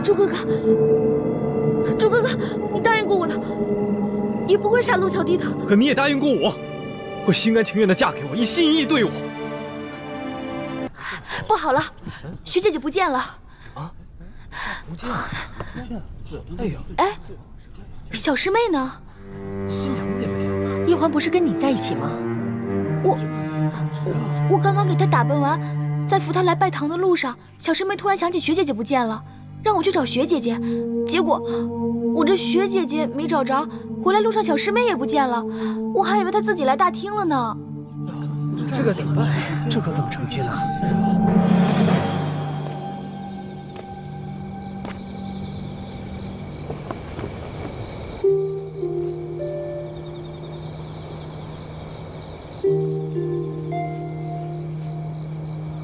朱哥哥，朱哥哥，你答应过我的，也不会杀陆巧弟的。可你也答应过我，会心甘情愿地嫁给我，一心一意对我。不好了，徐姐姐不见了。啊？不见了？哎呀！哎，小师妹呢？新娘子也不见了。叶欢不是跟你在一起吗？我刚刚给她打扮完，在扶她来拜堂的路上，小师妹突然想起学姐姐不见了，让我去找学姐姐。结果我这学姐姐没找着，回来路上小师妹也不见了，我还以为她自己来大厅了呢。这可怎么办？这可怎么成亲啊？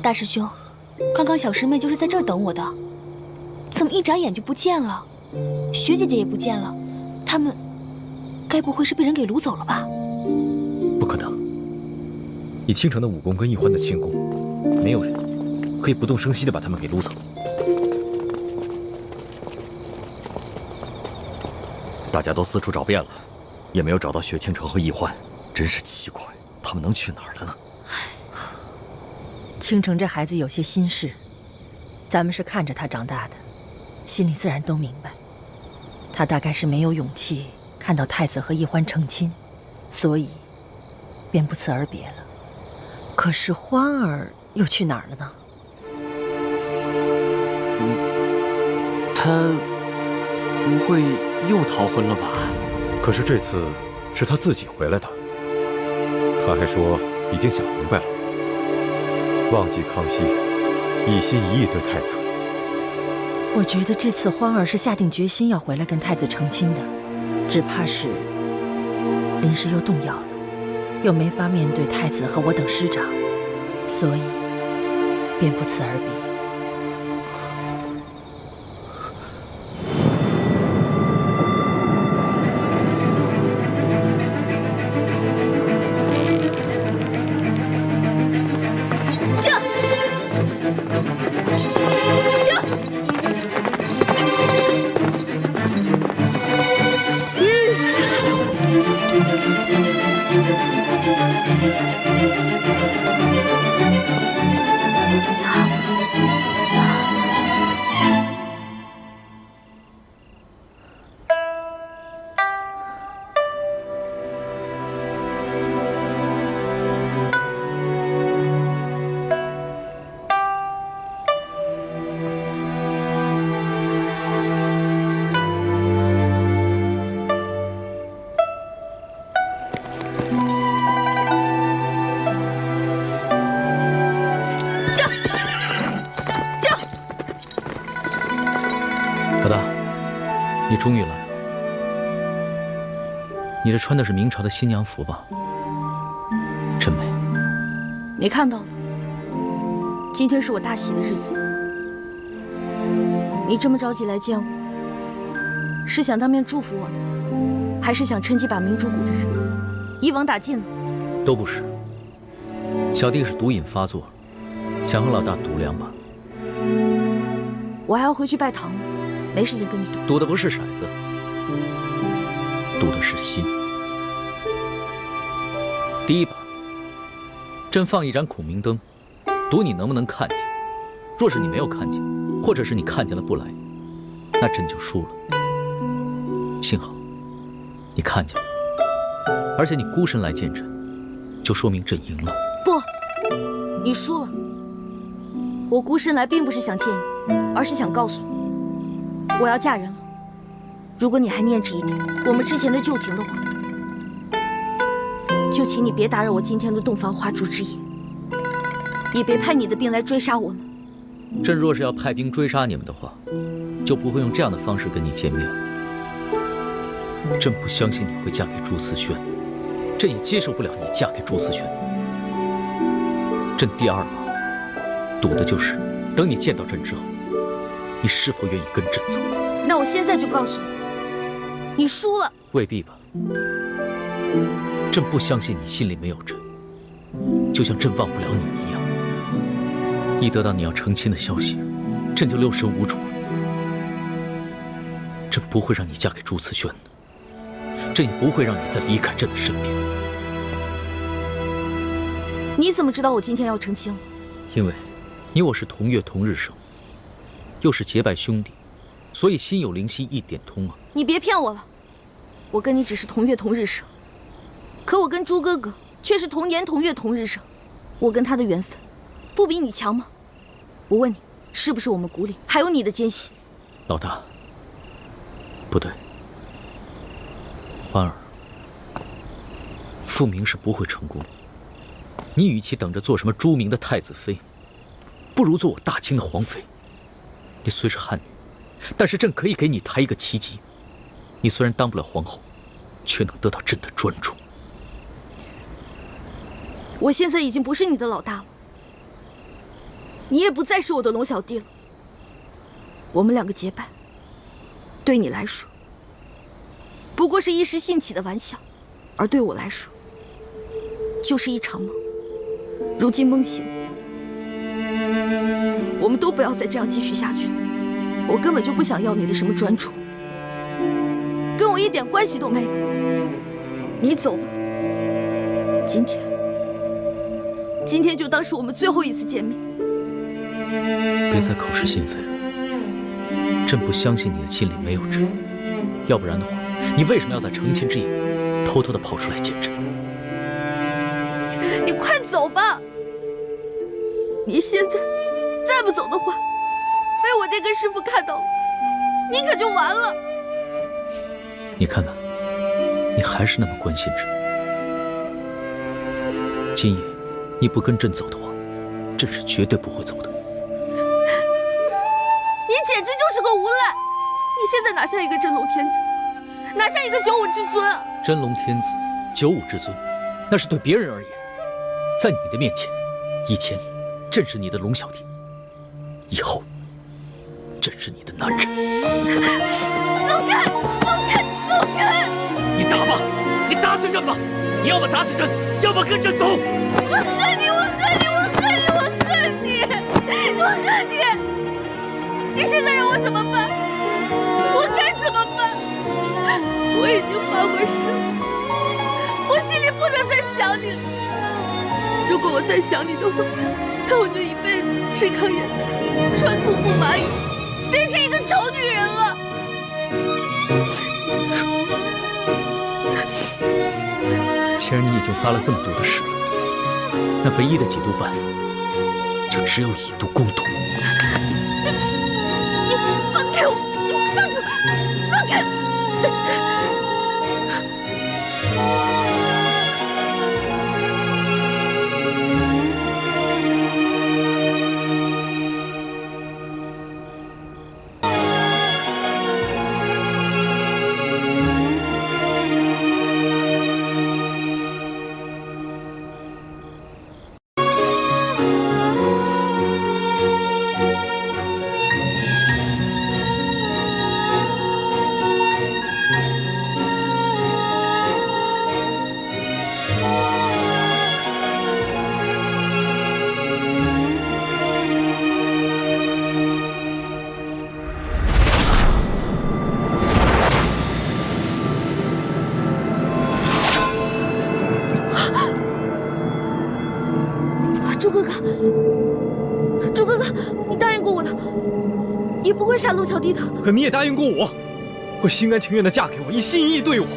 大师兄，刚刚小师妹就是在这儿等我的，怎么一眨眼就不见了？学姐姐也不见了，他们该不会是被人给掳走了吧？不可能，以倾城的武功跟易欢的轻功，没有人可以不动声息地把他们给掳走。大家都四处找遍了，也没有找到雪倾城和易欢，真是奇怪，他们能去哪儿了呢？倾城这孩子有些心事，咱们是看着他长大的，心里自然都明白。他大概是没有勇气看到太子和易欢成亲，所以便不辞而别了。可是欢儿又去哪儿了呢？他不会又逃婚了吧？可是这次是他自己回来的，他还说已经想明白了。忘记康熙一心一意对太子。我觉得这次欢儿是下定决心要回来跟太子成亲的，只怕是临时又动摇了，又没法面对太子和我等师长，所以便不辞而别。你终于来了，你这穿的是明朝的新娘服吧？真美。你看到了，今天是我大喜的日子。你这么着急来见我，是想当面祝福我呢，还是想趁机把明珠谷的人一网打尽呢？都不是。小弟是毒瘾发作，想和老大赌2把。我还要回去拜堂呢，没时间跟你赌。赌的不是骰子，赌的是心。第1把，朕放一盏孔明灯，赌你能不能看见。若是你没有看见，或者是你看见了不来，那朕就输了。幸好你看见了，而且你孤身来见朕，就说明朕赢了。不，你输了。我孤身来并不是想见你，而是想告诉你，我要嫁人了。如果你还念着一点我们之前的旧情的话，就请你别打扰我今天的洞房花烛之夜，也别派你的兵来追杀我们。朕若是要派兵追杀你们的话，就不会用这样的方式跟你见面。朕不相信你会嫁给朱思轩，朕也接受不了你嫁给朱思轩。朕第2把赌的就是等你见到朕之后，你是否愿意跟朕走。那我现在就告诉你，你输了。未必吧，朕不相信你心里没有朕，就像朕忘不了你一样。一得到你要成亲的消息，朕就六神无主了。朕不会让你嫁给朱慈轩的，朕也不会让你再离开朕的身边。你怎么知道我今天要成亲了？因为你我是同月同日生，又是结拜兄弟，所以心有灵犀一点通啊！你别骗我了，我跟你只是同月同日生，可我跟朱哥哥却是同年同月同日生，我跟他的缘分不比你强吗？我问你，是不是我们骨里还有你的奸细？老大，不对，欢儿，复明是不会成功的。你与其等着做什么朱明的太子妃，不如做我大清的皇妃。你虽是汉女，但是朕可以给你抬一个旗级。你虽然当不了皇后，却能得到朕的专宠。我现在已经不是你的老大了，你也不再是我的龙小弟了。我们两个结拜，对你来说不过是一时兴起的玩笑，而对我来说，就是一场梦。如今梦醒了，我们都不要再这样继续下去了。我根本就不想要你的什么专宠，跟我一点关系都没有。你走吧，今天就当是我们最后一次见面。别再口是心非了，朕不相信你的心里没有朕，要不然的话，你为什么要在成亲之夜偷偷的跑出来见朕？你快走吧！你现在再不走的话，被我爹跟师傅看到了，你可就完了。你看看，你还是那么关心朕。今夜你不跟朕走的话，朕是绝对不会走的。你简直就是个无赖！你现在拿下一个真龙天子，拿下一个95之尊啊！真龙天子、95之尊，那是对别人而言。在你的面前，以前朕是你的龙小弟，以后朕是你的男人。走开！走开！走开！你打吧，你打死朕吧！你要么打死朕，要么跟朕走。我恨你！我恨你！我恨你！我恨你！我恨你！你现在让我怎么办？我该怎么办？我已经发过誓，我心里不能再想你了。如果我再想你的话，那我就一辈子吃糠咽菜，穿粗布麻衣，变成一个丑女人了。既然你已经发了这么毒的誓了，那唯一的解毒办法就只有以毒攻毒。你放开我！你放开我！放开！朱哥哥，你答应过我的，你不会杀陆巧弟的。可你也答应过我，会心甘情愿地嫁给我，一心一意对我。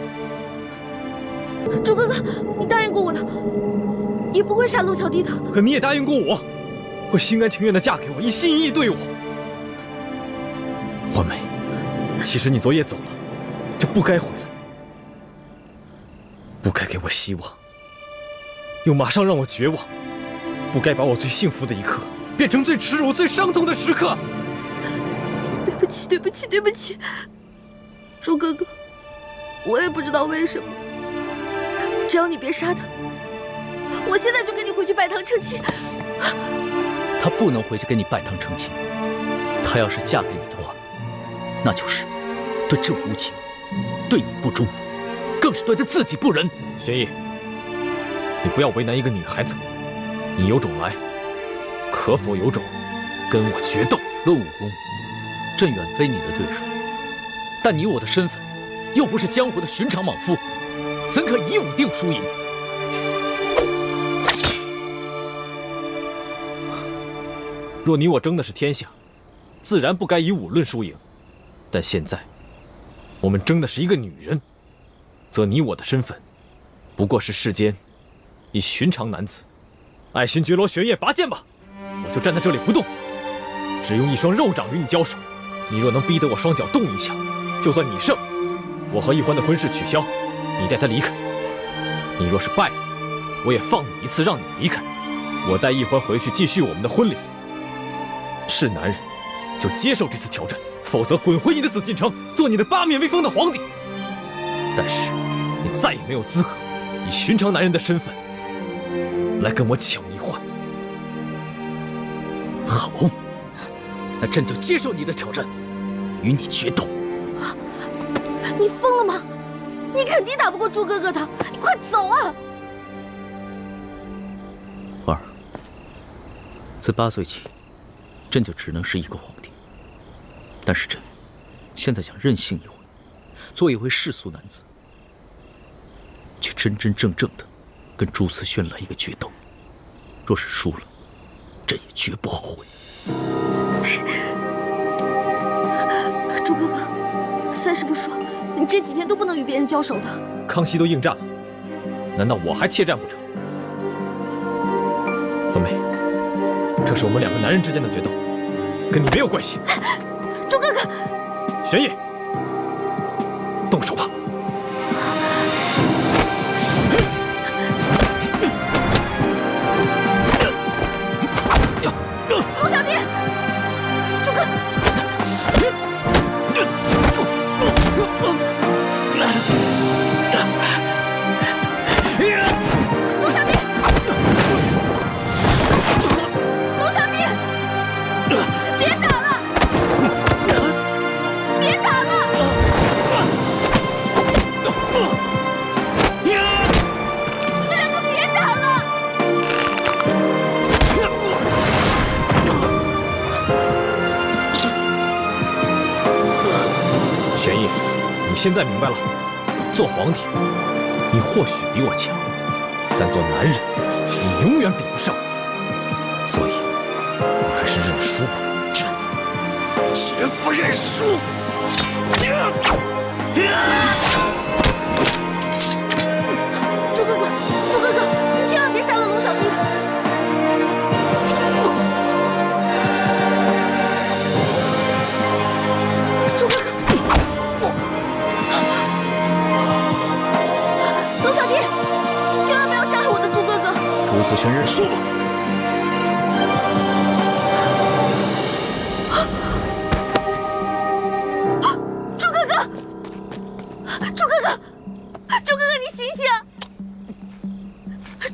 朱哥哥，你答应过我的，你不会杀陆巧弟的。可你也答应过我，会心甘情愿地嫁给我，一心一意对我。欢梅，其实你昨夜走了，就不该回来，不该给我希望，又马上让我绝望，不该把我最幸福的一刻变成最耻辱、最伤痛的时刻。对不起，对不起，对不起，朱哥哥，我也不知道为什么，只要你别杀他，我现在就跟你回去拜堂成亲。她不能回去跟你拜堂成亲，她要是嫁给你的话，那就是对朕无情，对你不忠，更是对她自己不仁。玄烨，你不要为难一个女孩子，你有种来，可否有种跟我决斗？论武功，朕远非你的对手，但你我的身份，又不是江湖的寻常莽夫，怎可以武定输赢？若你我争的是天下，自然不该以武论输赢。但现在，我们争的是一个女人，则你我的身份，不过是世间一寻常男子。爱新觉罗玄烨，拔剑吧！我就站在这里不动，只用一双肉掌与你交手。你若能逼得我双脚动一下，就算你胜，我和易欢的婚事取消，你带他离开。你若是败了，我也放你一次，让你离开。我带易欢回去继续我们的婚礼。是男人，就接受这次挑战，否则滚回你的紫禁城，做你的八面威风的皇帝。但是，你再也没有资格以寻常男人的身份来跟我抢易欢。好，那朕就接受你的挑战，与你决斗。你疯了吗？你肯定打不过朱哥哥的，你快走啊！花儿，自8岁起，朕就只能是一个皇帝。但是朕现在想任性一回，做一回世俗男子，去真真正正的跟朱慈轩来一个决斗。若是输了，朕也绝不后悔。朱哥哥，三师傅说你这几天都不能与别人交手的。康熙都应战了，难道我还怯战不成？欢梅，这是我们2个男人之间的决斗，跟你没有关系。朱哥哥，玄烨，动手吧！龙小弟，朱哥。龙小弟，龙小弟，别打了，别打了！你们2个别打了！玄烨，你现在明白了，做皇帝，你或许比我强，但做男人，你永远比不上我。所以，你还是认输吧。朕绝不认输！朱哥哥，朱哥哥，你千万别杀了龙小弟！朱哥哥，龙小弟，千万不要杀害我的朱哥哥！朱慈轩认输了。朱哥哥，朱哥哥，朱哥哥，你醒醒！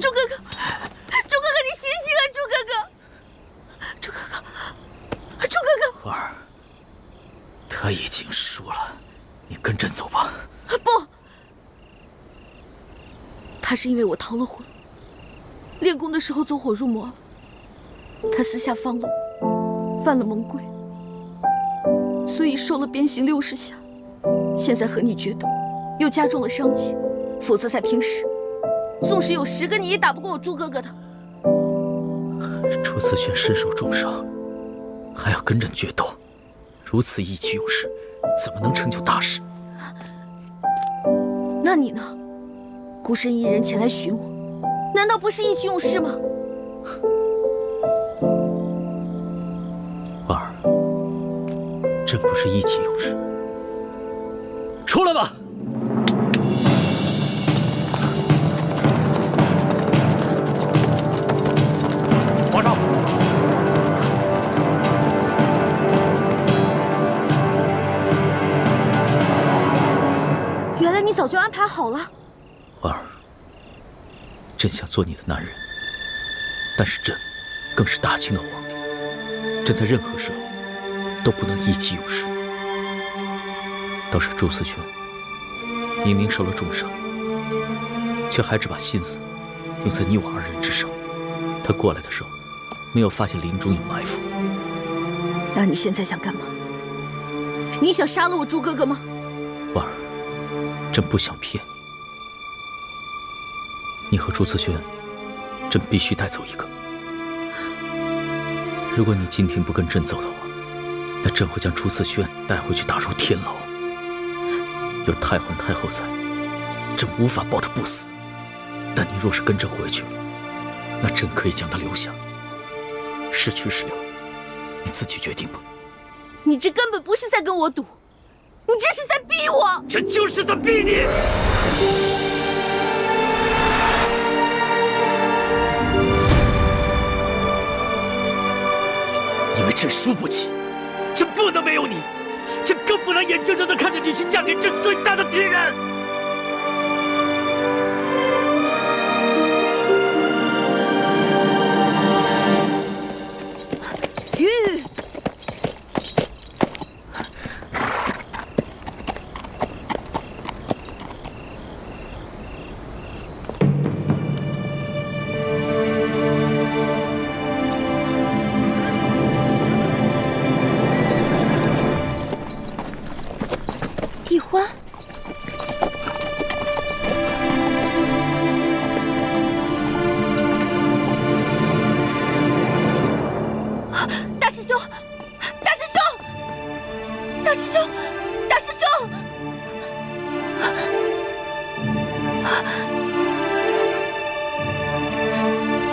朱哥哥，朱哥哥，你醒醒啊！朱哥哥，朱哥哥，朱哥哥！花儿，他已经输了，你跟朕走吧。不，他是因为我逃了婚，练功的时候走火入魔了。他私下放了我，犯了蒙规，所以受了鞭刑60下。现在和你决斗，又加重了伤疾。否则在平时，纵使有10个你也打不过我朱哥哥的。朱慈轩身受重伤，还要跟朕决斗，如此意气用事，怎么能成就大事？那你呢？孤身一人前来寻我，难道不是意气用事吗？花儿，朕不是意气用事。出来吧！皇上，原来你早就安排好了。花儿，朕想做你的男人，但是朕更是大清的皇帝，朕在任何时候都不能意气用事。倒是朱慈轩，明明受了重伤，却还只把心思用在你我2人之上。他过来的时候，没有发现林中有埋伏。那你现在想干嘛？你想杀了我朱哥哥吗？花儿，朕不想骗你。你和朱慈轩，朕必须带走一个。如果你今天不跟朕走的话，那朕会将朱慈轩带回去打入天牢。有太皇太后在，朕无法保他不死。但你若是跟朕回去了，那朕可以将他留下。是去是留，你自己决定吧。你这根本不是在跟我赌，你这是在逼我！这就是在逼你！因为朕输不起，朕不能没有你，朕更不能眼睁睁地看着你去嫁给朕最大的敌人。玉。易欢，大师兄，大师兄，大师兄，大师兄！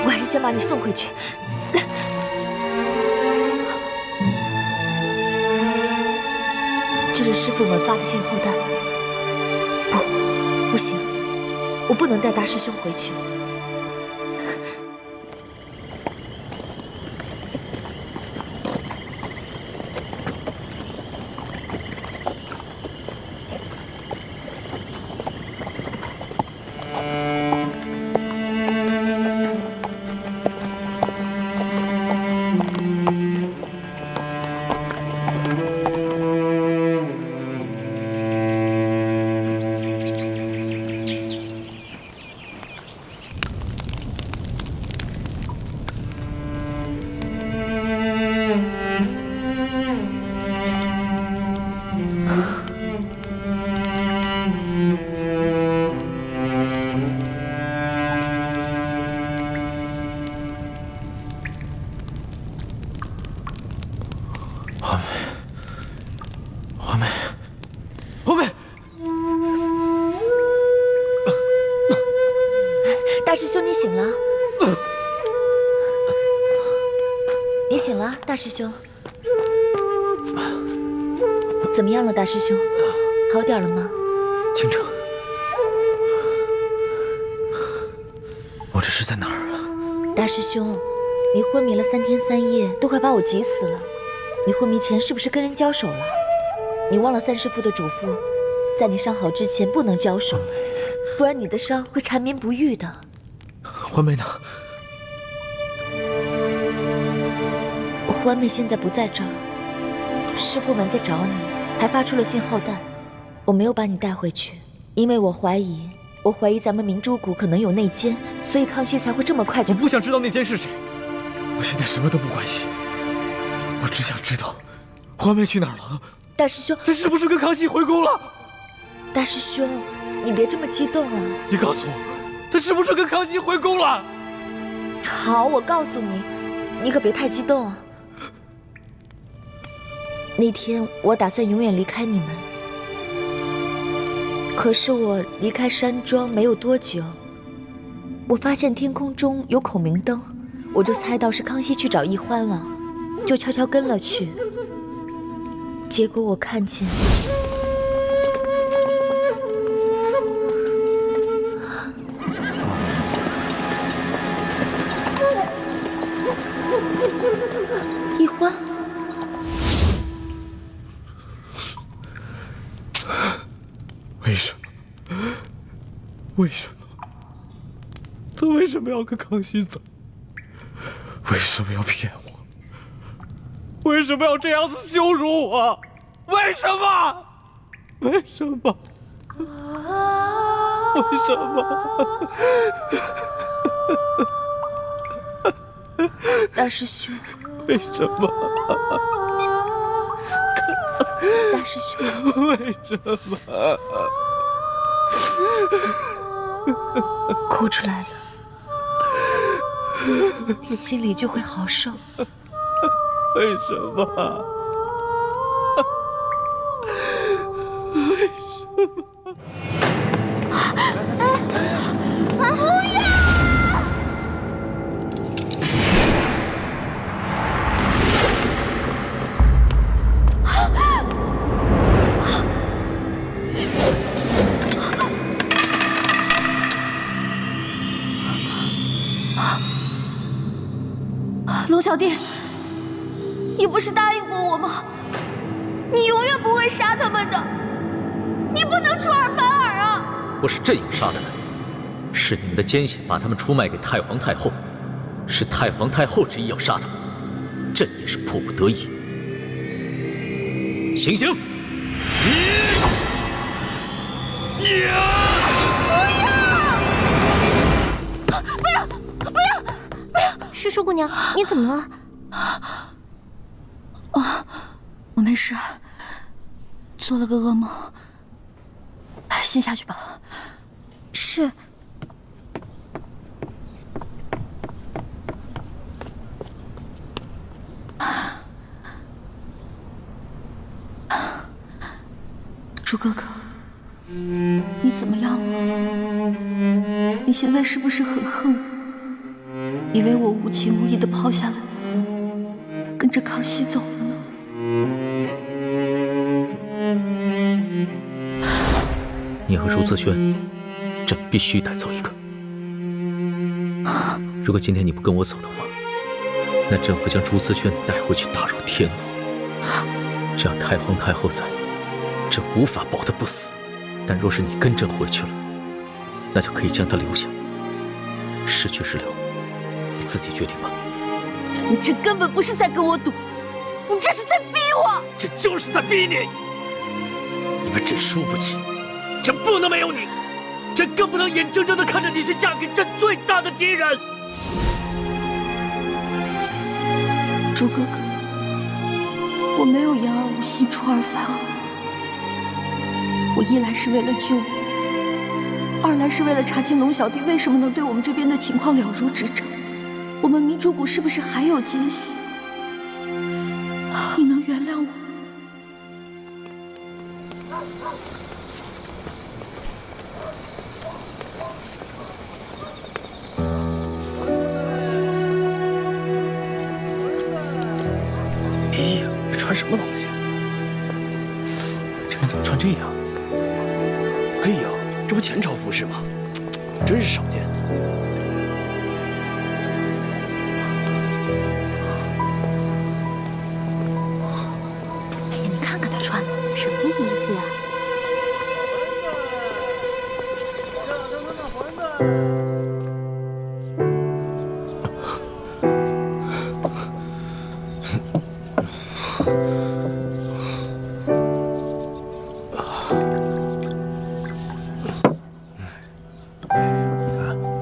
我还是先把你送回去。这是师傅们发的信号弹。不行，我不能带大师兄回去。大师兄，你醒了？你醒了，大师兄。怎么样了，大师兄？好点了吗？倾城，我这是在哪儿啊？大师兄，你昏迷了3天3夜，都快把我急死了。你昏迷前是不是跟人交手了？你忘了三师父的嘱咐，在你伤好之前不能交手，不然你的伤会缠绵不愈的。欢妹呢？欢妹现在不在这儿，师父们在找你，还发出了信号弹。我没有把你带回去，因为我怀疑咱们明珠谷可能有内奸，所以康熙才会这么快就……我不想知道内奸是谁，我现在什么都不关心，我只想知道欢妹去哪儿了。大师兄，她是不是跟康熙回宫了？大师兄，你别这么激动啊！你告诉我，她是不是跟康熙回宫了？好，我告诉你，你可别太激动啊。那天我打算永远离开你们，可是我离开山庄没有多久，我发现天空中有孔明灯，我就猜到是康熙去找易欢了，就悄悄跟了去。结果我看见……易欢。为什么？为什么？他为什么要跟康熙走？为什么要骗我？为什么要这样子羞辱我？为什么？为什么？为什么？大师兄，为什么？大师兄。为什么？哭出来了，心里就会好受。为什么？龙小弟，你不是答应过我吗？你永远不会杀他们的，你不能出尔反尔啊！不是朕要杀他们，是你们的奸细把他们出卖给太皇太后，是太皇太后执意要杀他们，朕也是迫不得已。行刑！叔叔姑娘，你怎么了？哦，我没事，做了个噩梦。先下去吧。是。朱哥哥，你怎么样了？你现在是不是很恨我？以为我无情无义地抛下了你，跟着康熙走了呢？你和朱自轩，朕必须带走一个。如果今天你不跟我走的话，那朕会将朱自轩带回去打入天牢。只要太皇太后在，朕无法保他不死。但若是你跟朕回去了，那就可以将他留下。是去是留，你自己决定吧。你这根本不是在跟我赌，你这是在逼我！这就是在逼你，因为朕输不起，朕不能没有你，朕更不能眼睁睁地看着你去嫁给朕最大的敌人。朱哥哥，我没有言而无信，出尔反尔。我一来是为了救你，二来是为了查清龙小弟为什么能对我们这边的情况了如指掌。我们明珠谷是不是还有奸细？你能原谅我？哎呀，这穿什么东西？这人怎么穿这样？哎呀，这不前朝服饰吗？真是少见。哎呀，你看看他穿的什么衣服呀？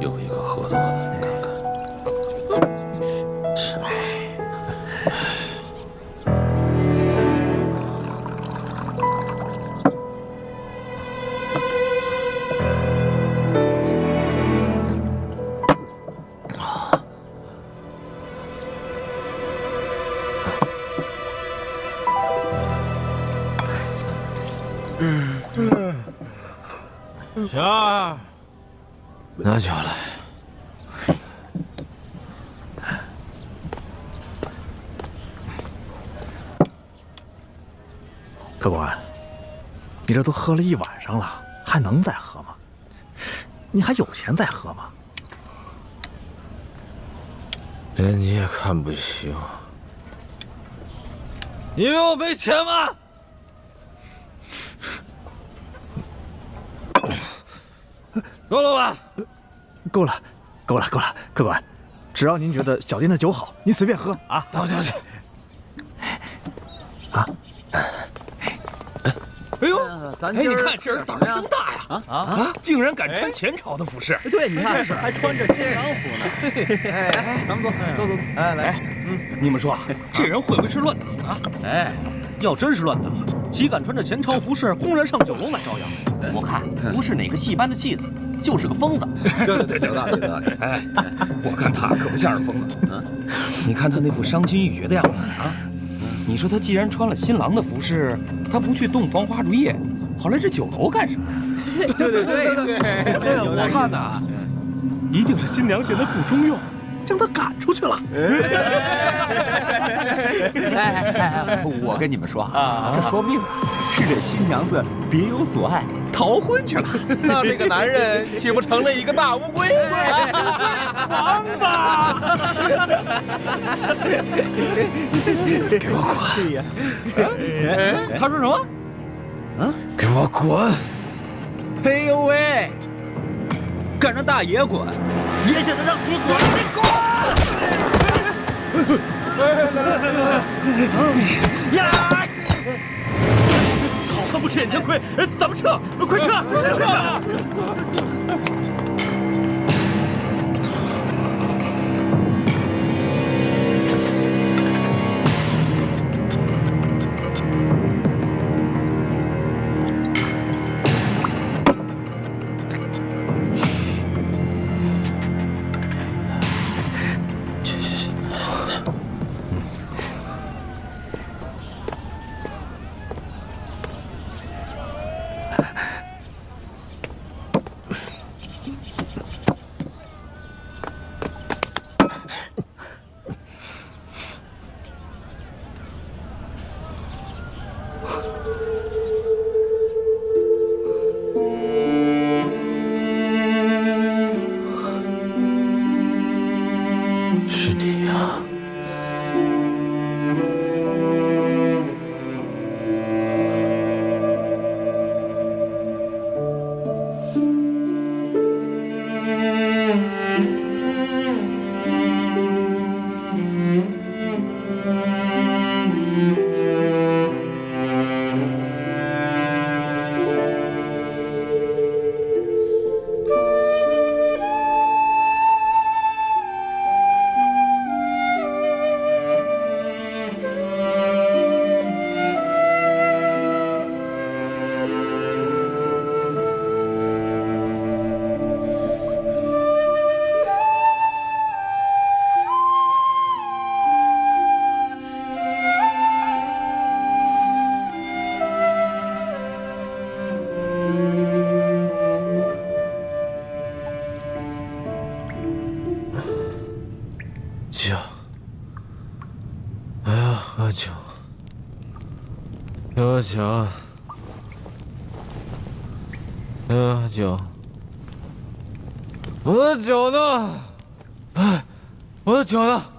又一个喝多的，你看看。是。小二，拿酒来。客官，你这都喝了一晚上了，还能再喝吗？你还有钱再喝吗？连你也看不起我？你以为我没钱吗？够了吧？够了，够了，够了，客官，只要您觉得小店的酒好，您随便喝啊。倒下去。啊！哎呦，你看这人胆儿真大呀！竟然敢穿前朝的服饰。对，你看还穿着新郎服呢。哎，咱们走，走。哎，来，你们说这人会不会是乱打啊？哎，要真是乱打，岂敢穿着前朝服饰公然上酒楼来招摇？我看不是哪个戏班的戏子，就是个疯子。对，刘大爷，哎，我看他可不像是疯子啊！你看他那副伤心欲绝的样子啊！你说他既然穿了新郎的服饰，他不去洞房花烛夜，跑来这酒楼干什么呀？对，我看呐，一定是新娘嫌他不中用，将他赶出去了。我跟你们说啊，这说明是这新娘子别有所爱，逃婚去了。那这个男人岂不成了一个大乌龟？王八！给我滚！他说什么？啊？给我滚！哎呦喂！敢让大爷滚，爷现在让你滚，你滚！呀！好汉不吃眼前亏，咱们撤，快撤！是你呀！酒，我要喝酒，给我酒，给我酒，我的酒呢？哎，我的酒呢？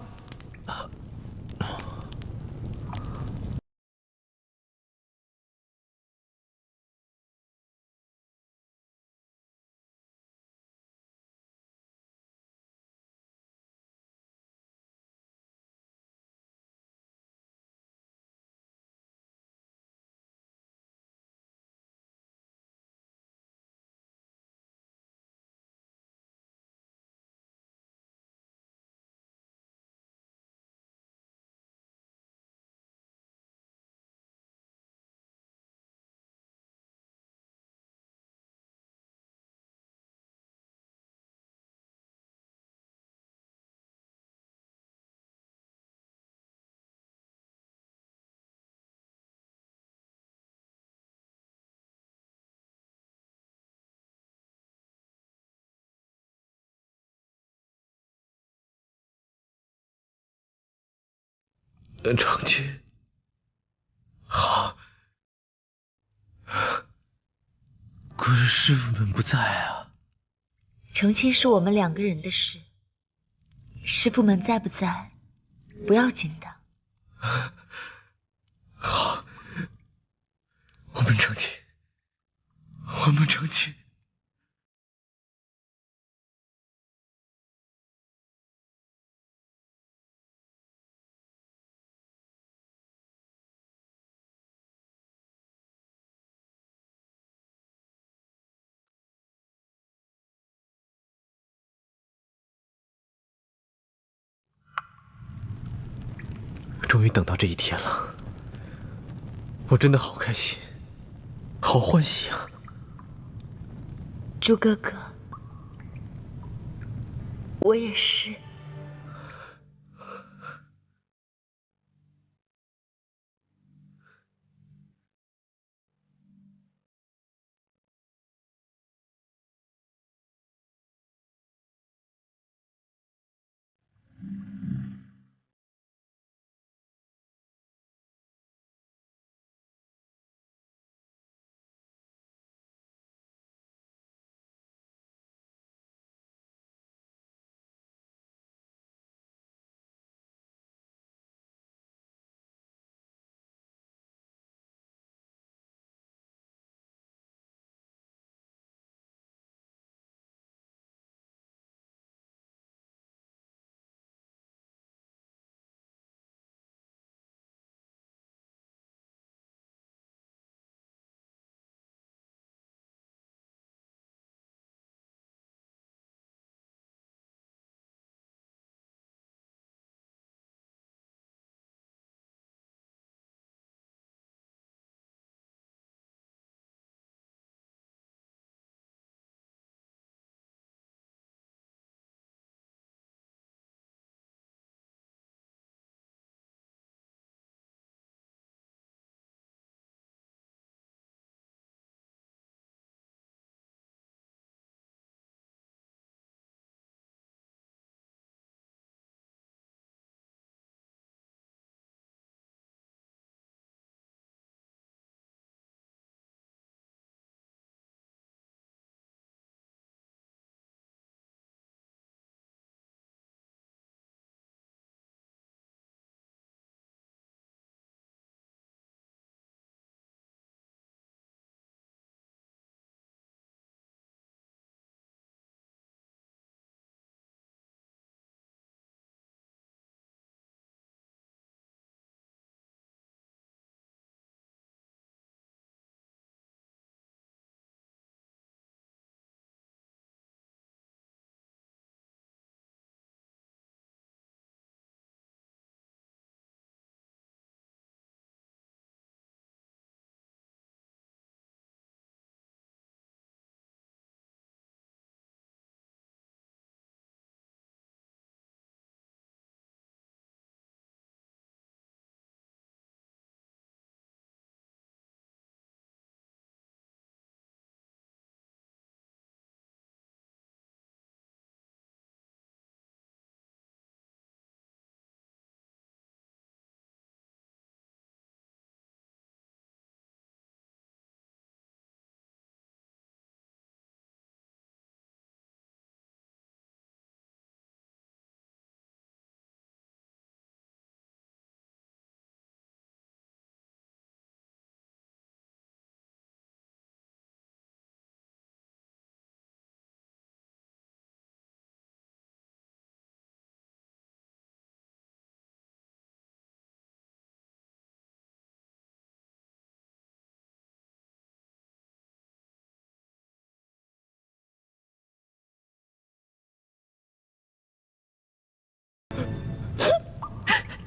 成亲，好。可是师傅们不在啊。成亲是我们2个人的事，师傅们在不在，不要紧的。好，我们成亲，我们成亲。终于等到这一天了。我真的好开心，好欢喜啊！朱哥哥，我也是。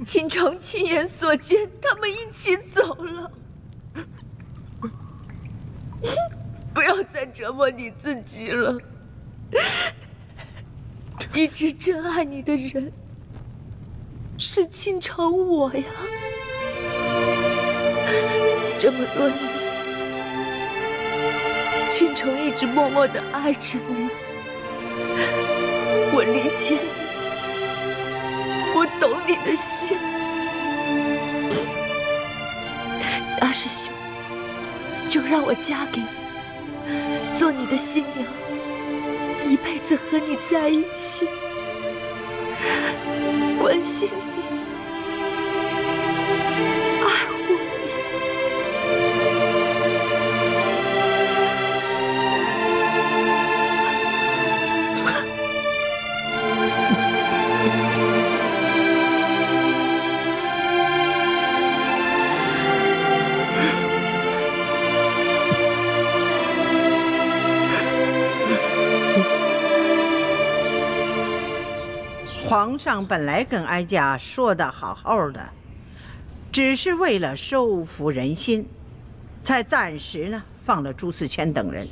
倾城亲眼所见，他们一起走了。不要再折磨你自己了。一直真爱你的人是倾城我呀。这么多年，倾城一直默默地爱着你。我理解你。 我懂你的心，大师兄，就让我嫁给你，做你的新娘，一辈子和你在一起，关心你，爱护你。皇上本来跟哀家说的好好的，只是为了收服人心，才暂时呢放了朱思轩等人。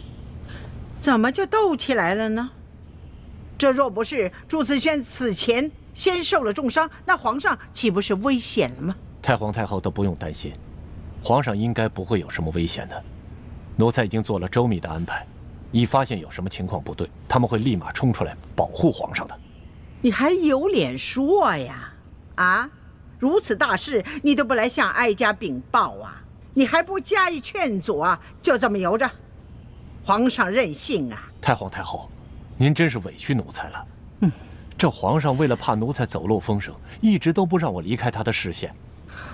怎么就斗起来了呢？这若不是朱思轩此前先受了重伤，那皇上岂不是危险了吗？太皇太后都不用担心，皇上应该不会有什么危险的。奴才已经做了周密的安排，一发现有什么情况不对，他们会立马冲出来保护皇上的。你还有脸说呀？啊，如此大事你都不来向哀家禀报啊？你还不加以劝阻啊？就这么由着？皇上任性啊！太皇太后，您真是委屈奴才了。这皇上为了怕奴才走漏风声，一直都不让我离开他的视线。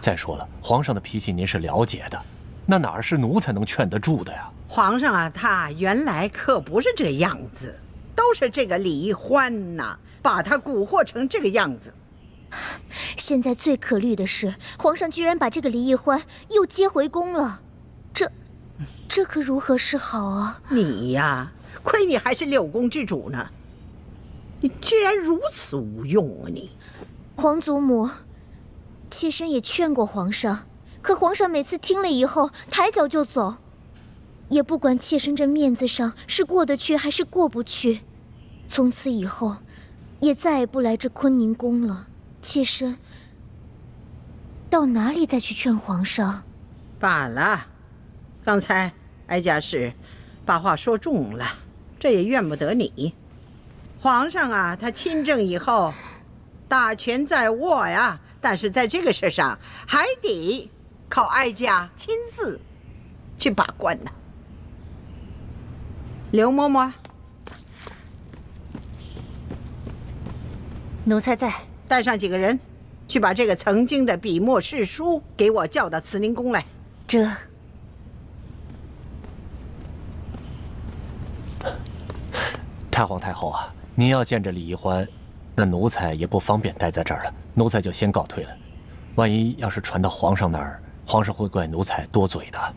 再说了，皇上的脾气您是了解的，那哪是奴才能劝得住的呀？皇上啊，他原来可不是这样子，都是这个李一欢呐，把他蛊惑成这个样子。现在最可虑的是，皇上居然把这个李一欢又接回宫了，这可如何是好啊？你呀，亏你还是六宫之主呢，你居然如此无用啊你！皇祖母，妾身也劝过皇上，可皇上每次听了以后抬脚就走，也不管妾身这面子上是过得去还是过不去，从此以后也再也不来这坤宁宫了。妾身到哪里再去劝皇上？罢了，刚才哀家是把话说重了，这也怨不得你。皇上啊，他亲政以后，大权在握呀，但是在这个事上还得靠哀家亲自去把关呢。刘嬷嬷，奴才在。带上几个人，去把这个曾经的笔墨侍书给我叫到慈宁宫来。这。太皇太后啊，您要见着李一欢，那奴才也不方便待在这儿了，奴才就先告退了。万一要是传到皇上那儿，皇上会怪奴才多嘴的。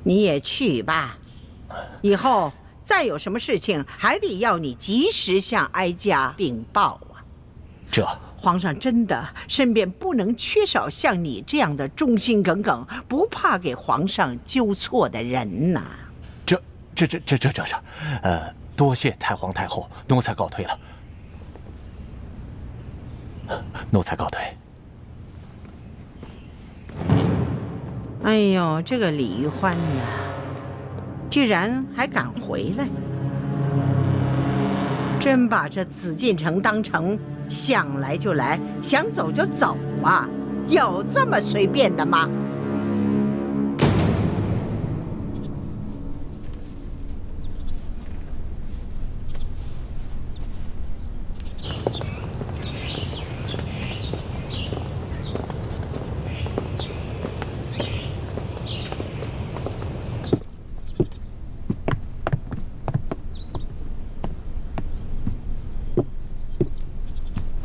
你也去吧，以后再有什么事情，还得要你及时向哀家禀报啊。这皇上真的身边不能缺少像你这样的忠心耿耿、不怕给皇上纠错的人呐。多谢太皇太后，奴才告退了。奴才告退。哎呦，这个李玉欢呐，居然还敢回来，真把这紫禁城当成想来就来，想走就走啊？有这么随便的吗？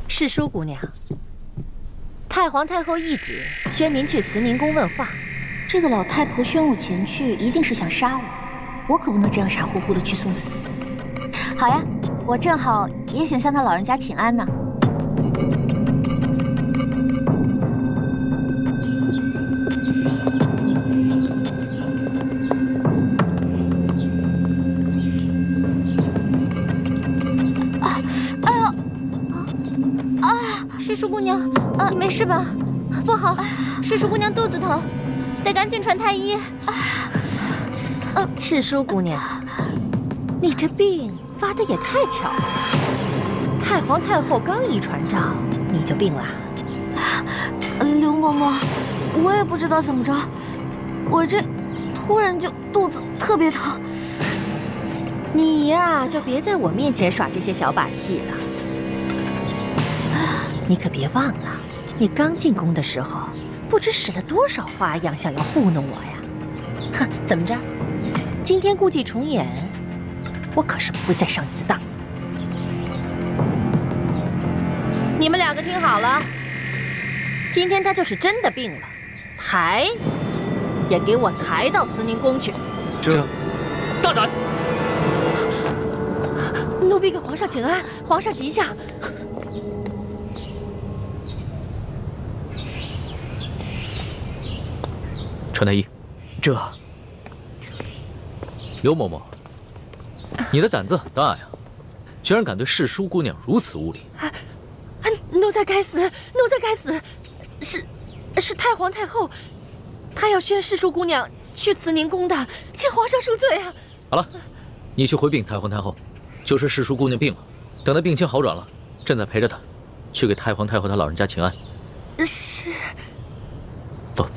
是淑姑娘，太皇太后懿旨，宣您去慈宁宫问话。这个老太婆宣我前去，一定是想杀我，我可不能这样傻乎乎的去送死。好呀，我正好也想向她老人家请安呢。师叔姑娘，你没事吧？不好，师叔姑娘肚子疼，得赶紧传太医。是淑姑娘，你这病发的也太巧了。太皇太后刚一传诏，你就病了。刘嬷嬷，我也不知道怎么着，我这突然就肚子特别疼。你呀，就别在我面前耍这些小把戏了。你可别忘了，你刚进宫的时候，不知使了多少花样想要糊弄我呀！哼，怎么着？今天故伎重演，我可是不会再上你的当。你们两个听好了，今天他就是真的病了，抬也给我抬到慈宁宫去。这大胆！奴婢给皇上请安，皇上吉祥。传太医，这刘嬷嬷，你的胆子很大呀，居然敢对世叔姑娘如此无礼！奴才该死，奴才该死！是太皇太后，她要宣世叔姑娘去慈宁宫的，请皇上恕罪啊！好了，你去回禀太皇太后，就是世叔姑娘病了，等她病情好转了，朕再陪着她，去给太皇太后她老人家请安。是。走。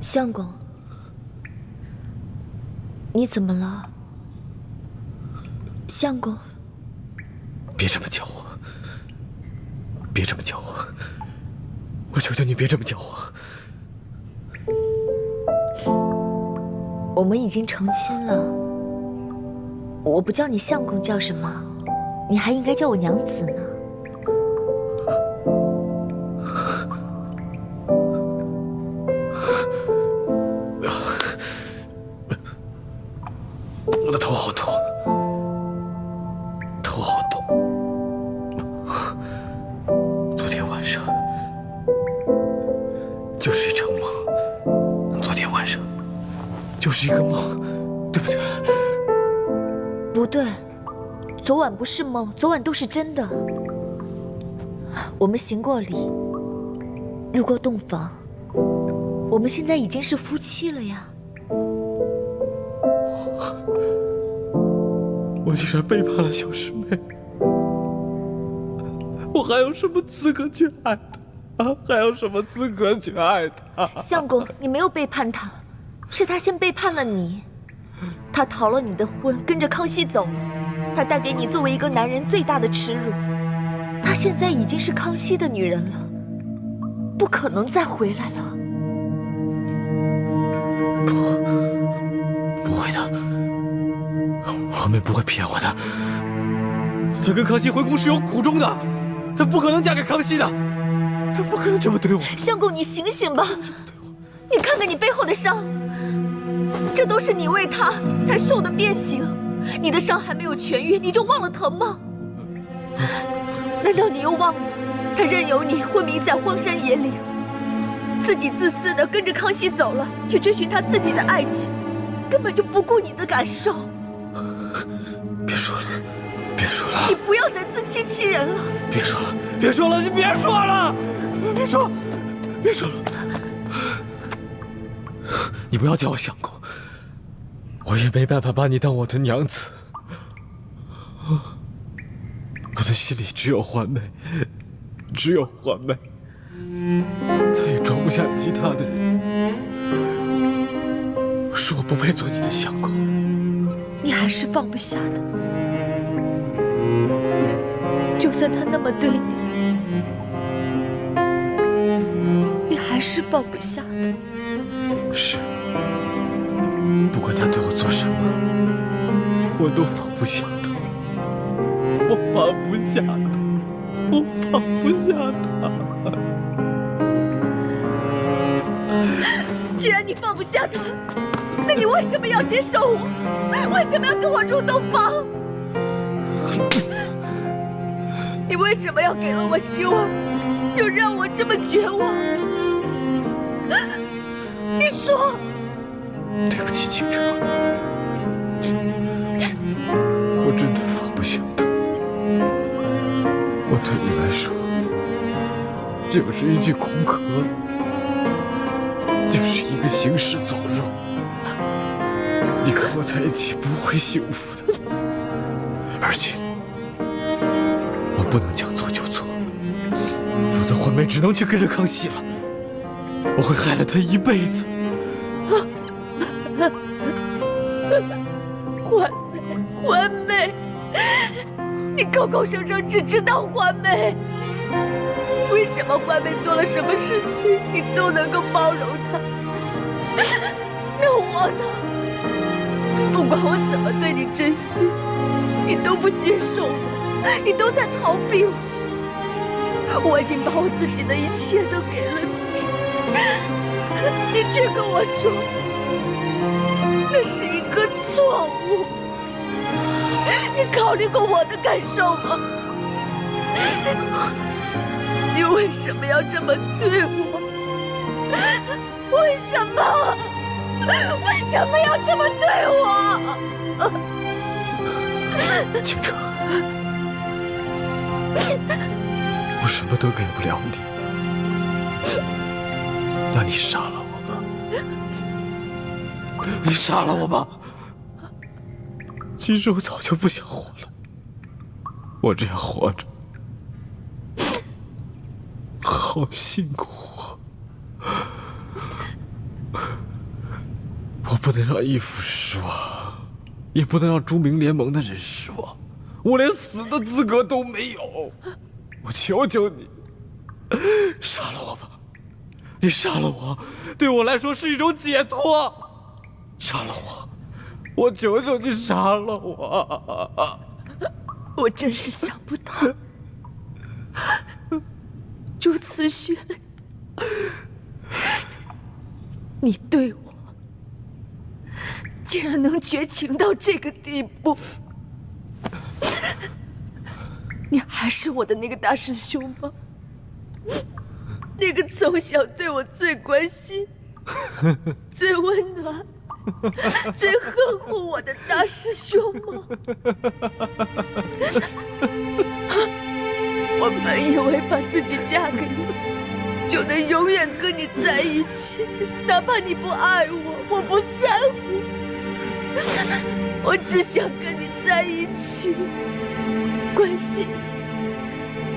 相公，你怎么了？相公，别这么叫我，别这么叫我，我求求你别这么叫我。我们已经成亲了，我不叫你相公叫什么？你还应该叫我娘子呢。我的头好痛，头好痛。昨天晚上就是一场梦，昨天晚上就是一个梦，对不对？不对，昨晚不是梦，昨晚都是真的。我们行过礼，入过洞房，我们现在已经是夫妻了呀。我竟然背叛了小师妹，我还有什么资格去爱她啊？还有什么资格去爱她？相公，你没有背叛她，是她先背叛了你。她逃了你的婚，跟着康熙走了。她带给你作为一个男人最大的耻辱。她现在已经是康熙的女人了，不可能再回来了。不会的。皇妹不会骗我的，她跟康熙回宫是有苦衷的，她不可能嫁给康熙的，她不可能这么对我。相公，你醒醒吧！你看看你背后的伤，这都是你为他才受的鞭刑。你的伤还没有痊愈，你就忘了疼吗？难道你又忘了他任由你昏迷在荒山野岭，自己自私的跟着康熙走了，去追寻他自己的爱情，根本就不顾你的感受。别说了，别说了！你不要再自欺欺人了！别说了，别说了，你别说了！别说，别说了！你不要叫我相公，我也没办法把你当我的娘子。我的心里只有环妹，只有环妹，再也装不下其他的人。我说我不配做你的相公。你还是放不下的，就算他那么对你，你还是放不下的。是，不管他对我做什么，我都放不下的，我放不下的，我放不下的。既然你放不下他，那你为什么要接受我？为什么要跟我入洞房？你为什么要给了我希望，又让我这么绝望？你说。对不起，倾城，我真的放不下他。我对你来说，就是一具空壳，就是一个行尸走肉。你跟我在一起不会幸福的，而且我不能将错就错，否则环妹只能去跟着康熙了。我会害了她一辈子。环梅，你口口声声只知道环梅，为什么环梅做了什么事情你都能够包容她？那我呢？不管我怎么对你真心，你都不接受我，你都在逃避我。我已经把我自己的一切都给了你，你却跟我说那是一个错误。你考虑过我的感受吗？你为什么要这么对我？为什么？为什么要这么对我？倾城，我什么都给不了你，那你杀了我吧！你杀了我吧！其实我早就不想活了，我这样活着好辛苦啊！我不能让义父失望，也不能让朱明联盟的人失望，我连死的资格都没有。我求求你，杀了我吧！你杀了我，对我来说是一种解脱。杀了我，我求求你杀了我！我真是想不到，朱慈轩，你对我竟然能绝情到这个地步。你还是我的那个大师兄吗？那个从小对我最关心、最温暖、最呵护我的大师兄吗？我本以为把自己嫁给你，就能永远跟你在一起，哪怕你不爱我，我不在乎，我只想跟你在一起，关心、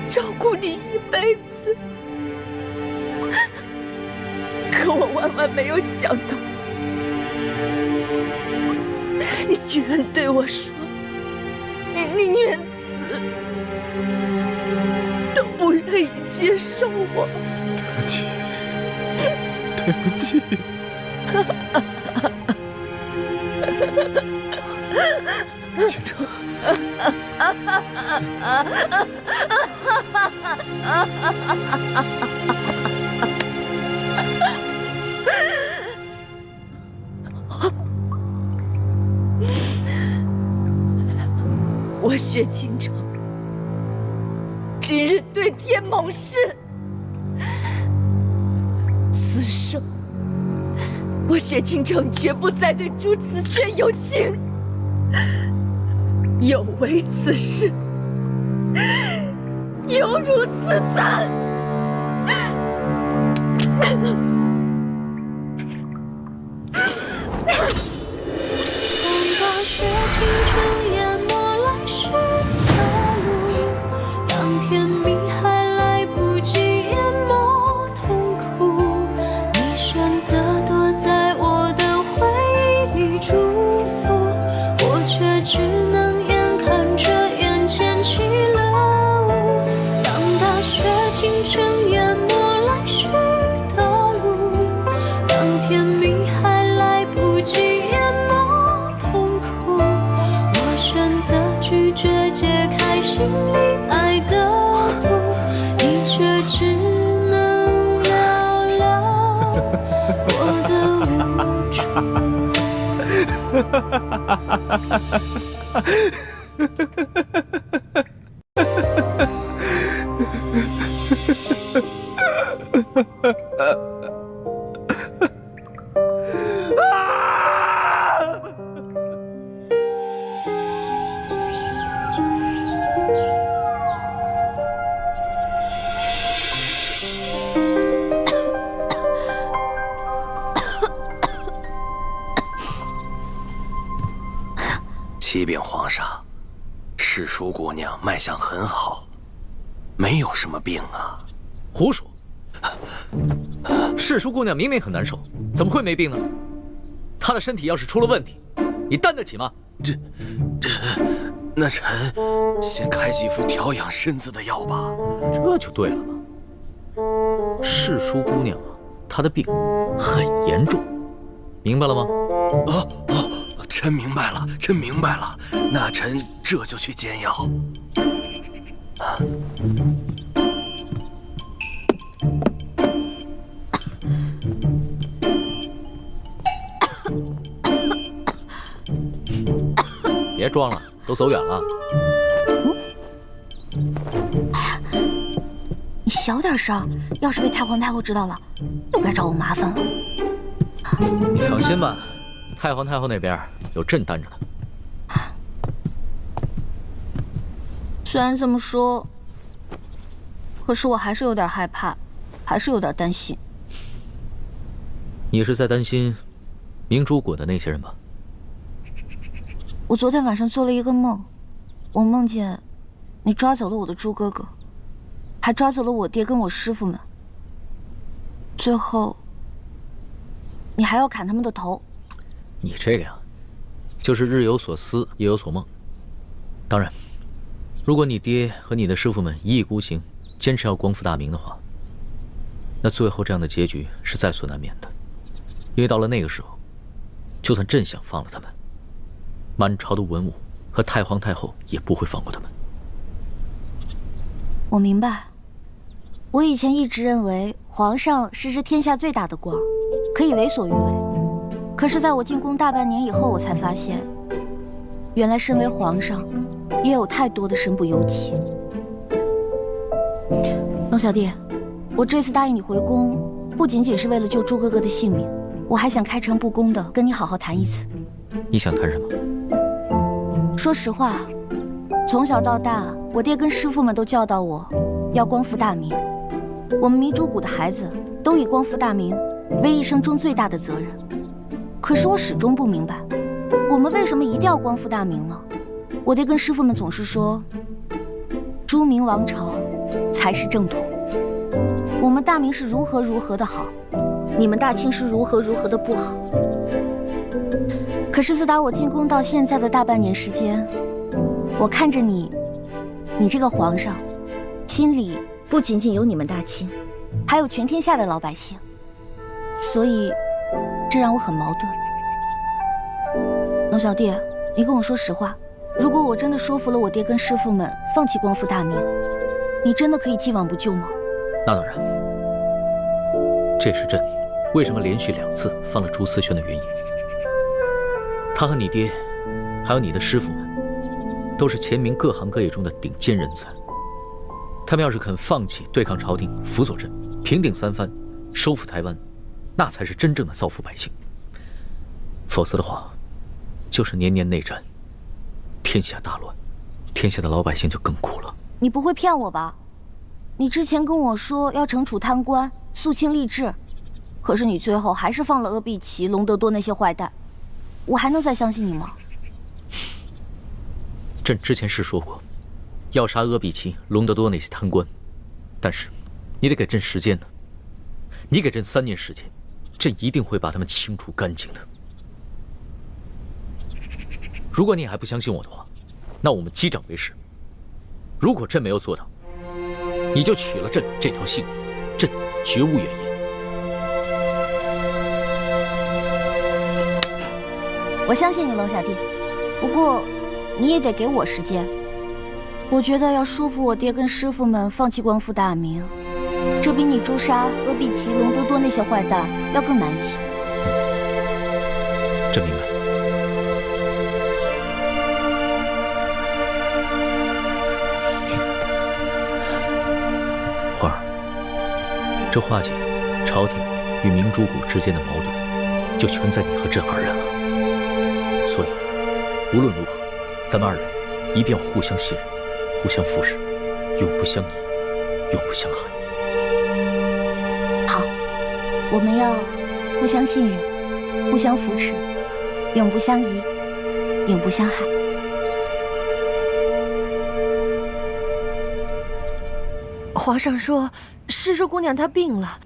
照顾你一辈子。可我万万没有想到，你居然对我说，你宁愿死，都不愿意接受我。对不起，对不起。倾城，我薛倾城今日对天盟誓，此生我薛倾城绝不再对朱慈轩有情，有违此誓，犹如此残。把雪倾城淹没来时的路，当天明还来不及淹没痛苦，你选择躲在我的回忆里祝福，我却只能眼看着眼前起了雾。当大雪倾城淹没来时的路，当天明还来不及淹没痛苦，我选择拒绝解开心里爱的毒，你却只能聊聊我的无助。启禀皇上，世淑姑娘脉象很好，没有什么病啊。胡说！世叔姑娘明明很难受，怎么会没病呢？她的身体要是出了问题，你担得起吗？那臣先开几副调养身子的药吧。这就对了嘛。世叔姑娘啊，她的病很严重，明白了吗？臣明白了，臣明白了。那臣这就去煎药。别装了，都走远了。你小点声，要是被太皇太后知道了，又该找我麻烦了。你放心吧，太皇太后那边有朕担着呢。虽然这么说，可是我还是有点害怕，还是有点担心。你是在担心明珠谷的那些人吧？我昨天晚上做了一个梦，我梦见你抓走了我的猪哥哥，还抓走了我爹跟我师傅们，最后你还要砍他们的头。你这个呀，就是日有所思，夜有所梦。当然，如果你爹和你的师傅们一意孤行，坚持要光复大明的话，那最后这样的结局是在所难免的。因为到了那个时候，就算朕想放了他们，满朝的文武和太皇太后也不会放过他们。我明白，我以前一直认为皇上是这天下最大的官，可以为所欲为。可是在我进宫大半年以后，我才发现，原来身为皇上，也有太多的身不由己。龙小弟，我这次答应你回宫，不仅仅是为了救猪哥哥的性命，我还想开诚布公的跟你好好谈一次。你想谈什么？说实话，从小到大，我爹跟师傅们都教导我，要光复大明。我们明珠谷的孩子都以光复大明为一生中最大的责任。可是我始终不明白，我们为什么一定要光复大明呢？我爹跟师傅们总是说，朱明王朝才是正统。我们大明是如何如何的好，你们大清是如何如何的不好。可是自打我进宫到现在的大半年时间，我看着你这个皇上，心里不仅仅有你们大清，还有全天下的老百姓，所以这让我很矛盾。龙小弟，你跟我说实话，如果我真的说服了我爹跟师傅们放弃光复大明，你真的可以既往不咎吗？那当然，这是朕为什么连续2次放了朱思轩的原因。他和你爹，还有你的师傅们，都是前明各行各业中的顶尖人才。他们要是肯放弃对抗朝廷，辅佐朕，平定三藩，收复台湾，那才是真正的造福百姓。否则的话，就是年年内战，天下大乱，天下的老百姓就更苦了。你不会骗我吧？你之前跟我说要惩处贪官，肃清吏治，可是你最后还是放了阿碧琪、隆德多那些坏蛋，我还能再相信你吗？朕之前是说过，要杀阿碧琪、隆德多那些贪官，但是你得给朕时间呢。你给朕3年时间，朕一定会把他们清除干净的。如果你还不相信我的话，那我们击掌为誓。如果朕没有做到，你就取了朕这条性命，朕绝无怨言。我相信你，龙小弟。不过，你也得给我时间。我觉得要说服我爹跟师傅们放弃光复大明，这比你诛杀阿碧琪、隆德多那些坏蛋要更难一些。朕明白。花儿，这化解朝廷与明珠谷之间的矛盾，就全在你和朕2人了。所以，无论如何，咱们2人一定要互相信任，互相扶持，永不相疑，永不相害。好，我们要互相信任，互相扶持，永不相疑，永不相害。皇上说，诗书姑娘她病了，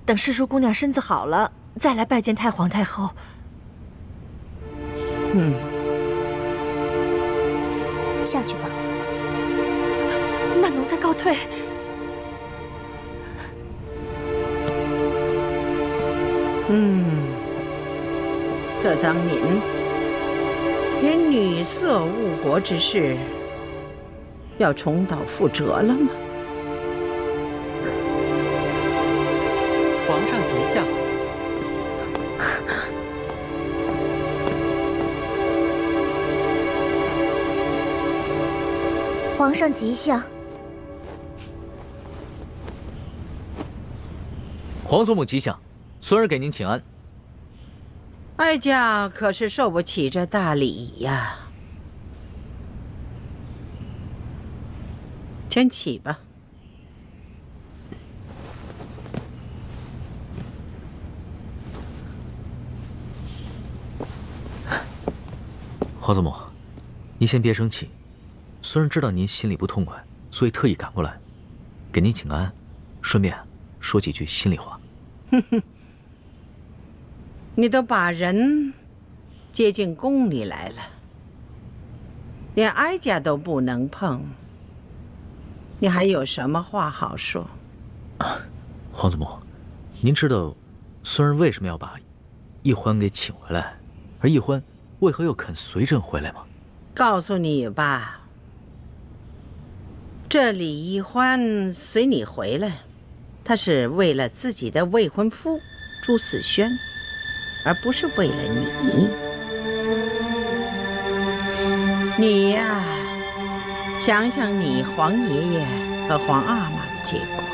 等世淑姑娘身子好了，再来拜见太皇太后。下去吧。那奴才告退。这当您连女色误国之事要重蹈覆辙了吗？皇上吉祥。皇上吉祥。皇祖母吉祥，孙儿给您请安。哀家可是受不起这大礼呀。先起吧。皇祖母，您先别生气。孙儿知道您心里不痛快，所以特意赶过来，给您请安，顺便说几句心里话。你都把人接进宫里来了，连哀家都不能碰，你还有什么话好说？皇祖母，您知道孙儿为什么要把奕欢给请回来，而奕欢为何又肯随朕回来吗？告诉你吧，这李奕欢随你回来，他是为了自己的未婚夫朱思轩，而不是为了你。你呀，想想你皇爷爷和皇阿玛的结果，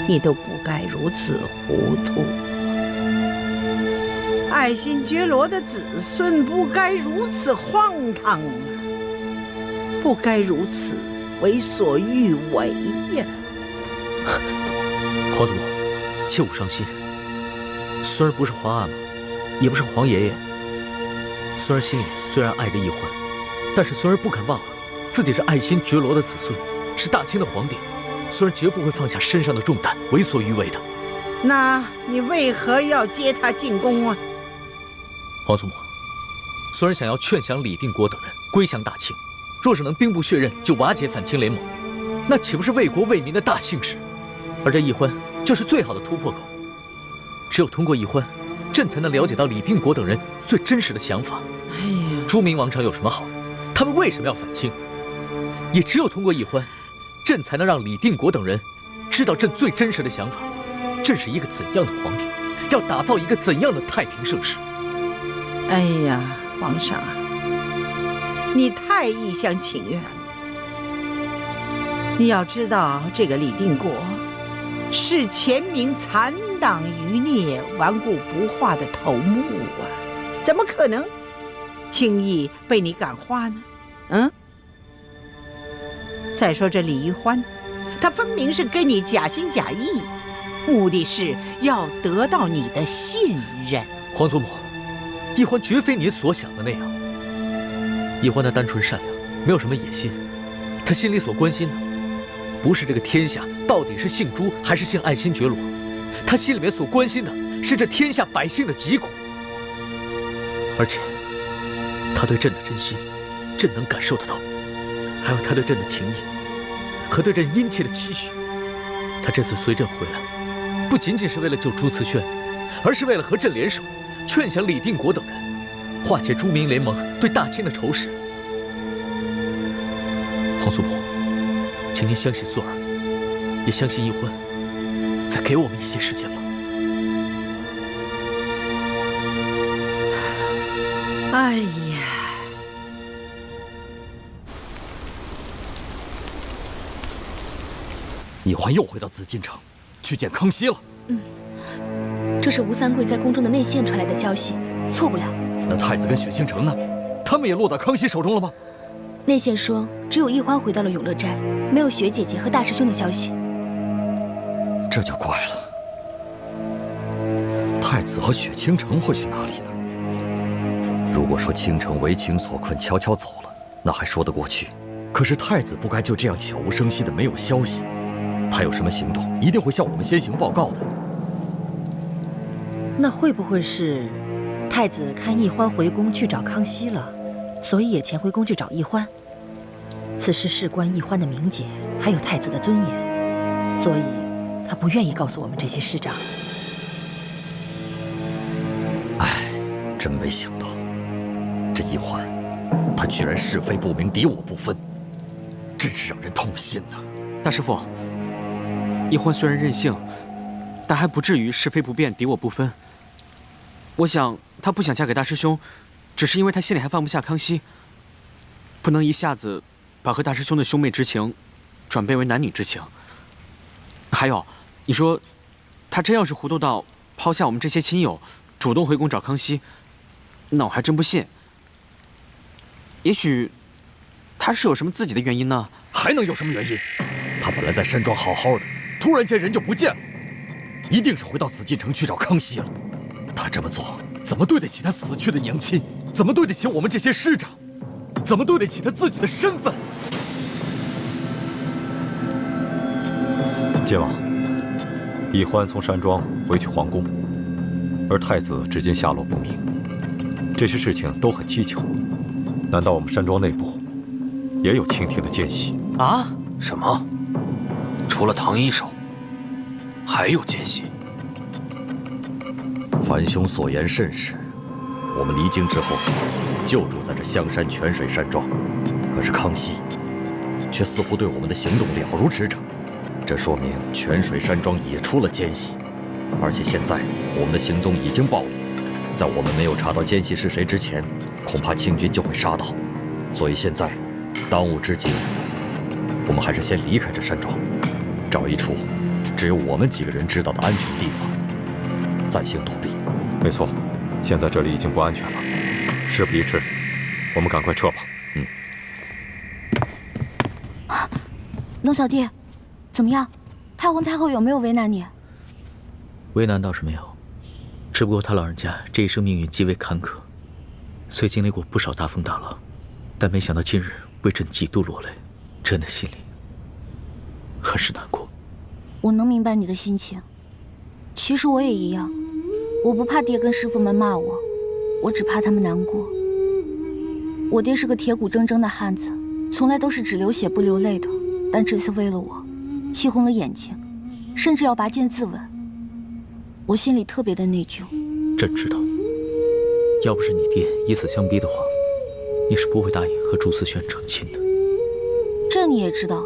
你都不该如此糊涂。爱新觉罗的子孙不该如此荒唐啊，不该如此为所欲为呀！皇祖母，切勿伤心。孙儿不是皇阿玛，也不是皇爷爷。孙儿心里虽然爱着奕欢，但是孙儿不肯忘了自己是爱新觉罗的子孙，是大清的皇帝。孙儿绝不会放下身上的重担，为所欲为的。那你为何要接他进宫啊？皇祖母，孙儿想要劝降李定国等人归降大清，若是能兵不血刃就瓦解反清联盟，那岂不是为国为民的大幸事？而这奕欢就是最好的突破口。只有通过奕欢，朕才能了解到李定国等人最真实的想法。朱明王朝有什么好？他们为什么要反清？也只有通过奕欢，朕才能让李定国等人知道朕最真实的想法。朕是一个怎样的皇帝，要打造一个怎样的太平盛世。哎呀，皇上啊，你太一厢情愿了。你要知道，这个李定国是前明残党余孽、顽固不化的头目啊，怎么可能轻易被你感化呢？再说这李奕欢，他分明是跟你假心假意，目的是要得到你的信任。皇祖母，奕欢绝非你所想的那样。奕欢他单纯善良，没有什么野心。他心里所关心的，不是这个天下到底是姓朱还是姓爱新觉罗，他心里面所关心的是这天下百姓的疾苦。而且，他对朕的真心，朕能感受得到，还有他对朕的情谊和对朕殷切的期许。他这次随朕回来，不仅仅是为了救朱慈轩，而是为了和朕联手，劝降李定国等人，化解朱明联盟对大清的仇视。皇祖母，请您相信孙儿，也相信奕欢，再给我们一些时间吧。哎呀，奕欢又回到紫禁城，去见康熙了。这是吴三桂在宫中的内线传来的消息，错不了。那太子跟雪清城呢？他们也落到康熙手中了吗？内线说，只有奕欢回到了永乐斋，没有雪姐姐和大师兄的消息。这就怪了。太子和雪清城会去哪里呢？如果说倾城为情所困，悄悄走了，那还说得过去。可是太子不该就这样悄无声息的没有消息，他有什么行动，一定会向我们先行报告的。那会不会是太子看奕欢回宫去找康熙了，所以也潜回宫去找奕欢？此事事关奕欢的名节，还有太子的尊严，所以他不愿意告诉我们这些师长。唉，真没想到，这奕欢，他居然是非不明，敌我不分，真是让人痛心呐！大师父，奕欢虽然任性，但还不至于是非不辨，敌我不分。我想她不想嫁给大师兄，只是因为她心里还放不下康熙，不能一下子把和大师兄的兄妹之情转变为男女之情。还有，你说，她真要是糊涂到抛下我们这些亲友，主动回宫找康熙，那我还真不信。也许，她是有什么自己的原因呢？还能有什么原因？她本来在山庄好好的，突然间人就不见了，一定是回到紫禁城去找康熙了。她这么做，怎么对得起她死去的娘亲？怎么对得起我们这些师长？怎么对得起她自己的身份？晋王，奕欢从山庄回去皇宫，而太子至今下落不明，这些事情都很蹊跷。难道我们山庄内部也有清廷的奸细？啊？什么？除了唐一手，还有奸细？樊兄所言甚是。我们离京之后，就住在这香山泉水山庄，可是康熙却似乎对我们的行动了如指掌。这说明泉水山庄也出了奸细，而且现在我们的行踪已经暴露，在我们没有查到奸细是谁之前，恐怕清军就会杀到。所以现在，当务之急，我们还是先离开这山庄，找一处只有我们几个人知道的安全地方，再行躲避。没错，现在这里已经不安全了。事不宜迟，我们赶快撤吧。龙小弟，怎么样？太皇太后有没有为难你？为难倒是没有，只不过他老人家这一生命运极为坎坷，虽经历过不少大风大浪，但没想到今日为朕几度落泪，朕的心里很是难过。我能明白你的心情，其实我也一样。我不怕爹跟师傅们骂我，我只怕他们难过。我爹是个铁骨铮铮的汉子，从来都是只流血不流泪的，但这次为了我，气红了眼睛，甚至要拔剑自刎。我心里特别的内疚。朕知道，要不是你爹以死相逼的话，你是不会答应和朱思轩成亲的。这你也知道。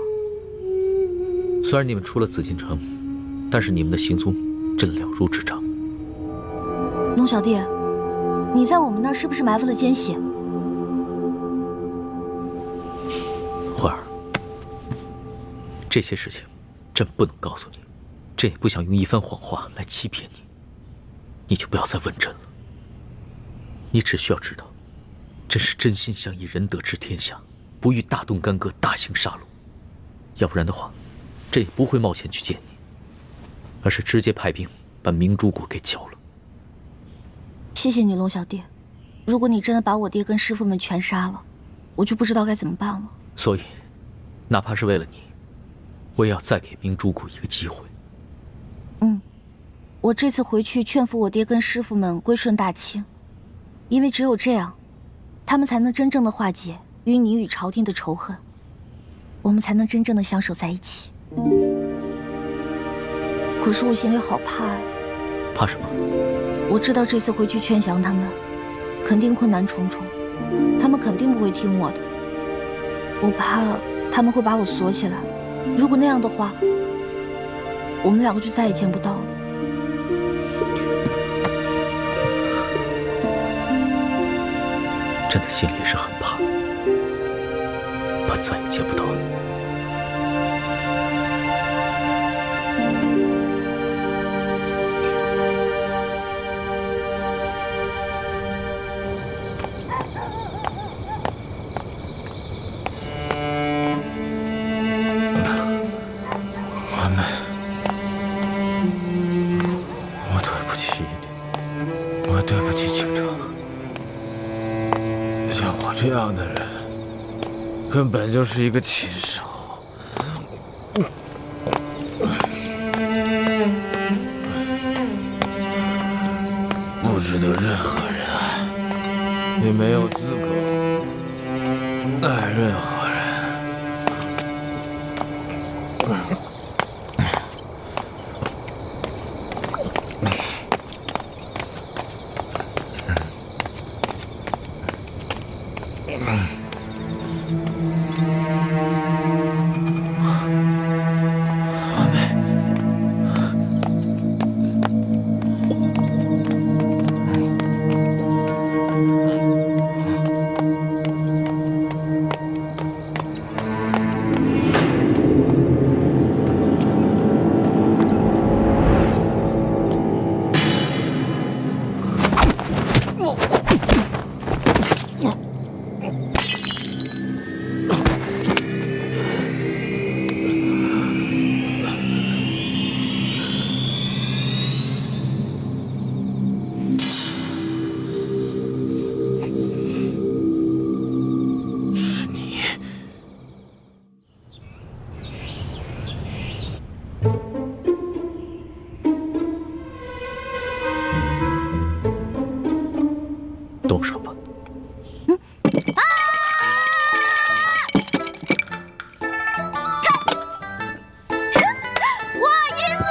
虽然你们出了紫禁城，但是你们的行踪，朕了如指掌。龙小弟，你在我们那儿是不是埋伏了奸细？慧儿，这些事情，朕不能告诉你，朕也不想用一番谎话来欺骗你，你就不要再问朕了。你只需要知道，朕是真心想以仁德治天下，不欲大动干戈、大行杀戮。要不然的话，朕也不会冒险去见你，而是直接派兵把明珠谷给剿了。谢谢你，龙小弟。如果你真的把我爹跟师傅们全杀了，我就不知道该怎么办了。所以，哪怕是为了你，我也要再给明珠谷一个机会。我这次回去劝服我爹跟师傅们归顺大清，因为只有这样，他们才能真正的化解与你与朝廷的仇恨，我们才能真正的相守在一起。可是我心里好怕呀。怕什么？我知道这次回去劝降他们，肯定困难重重，他们肯定不会听我的。我怕他们会把我锁起来，如果那样的话，我们两个就再也见不到了。朕的心里也是很怕，怕再也见不到你。我对不起你，我对不起清城。像我这样的人，根本就是一个禽兽。值得任何人爱，也没有资格爱任何人。动手吧。我赢了！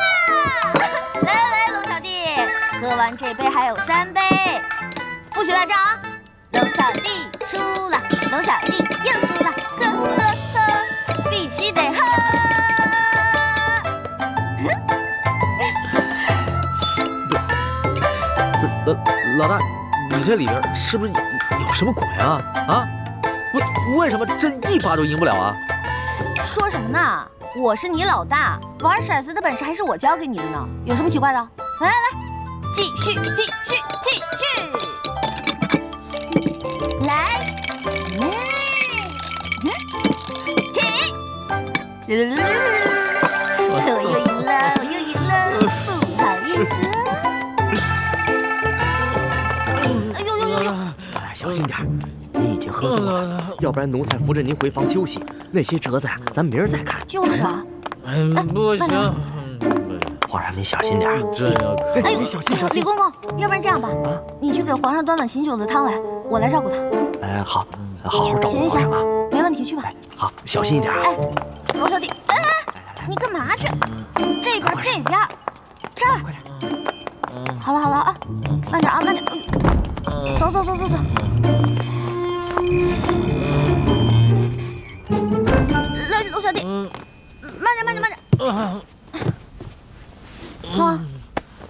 来，龙小弟，喝完这杯还有3杯，不许赖账啊！龙小弟输了，龙小弟又输了，喝，必须得喝！老大，你这里边是不是有什么鬼啊？啊，为什么朕一把都赢不了啊？说什么呢？我是你老大，玩骰子的本事还是我教给你的呢，有什么奇怪的？来，继续，来，起，我又赢了，不好意思。小心点，你已经喝多了，要不然奴才扶着您回房休息。那些折子咱明儿再看。就是啊。不行，皇上您小心点。朕要看。哎呦，小心！李公公，要不然这样吧，你去给皇上端碗醒酒的汤来，我来照顾他。哎，好好照顾皇上啊。没问题，去吧。好，小心一点。哎，龙小弟，你干嘛去？这边，这儿。快点。好了啊，慢点啊，慢点。走。来，龙小弟，慢点。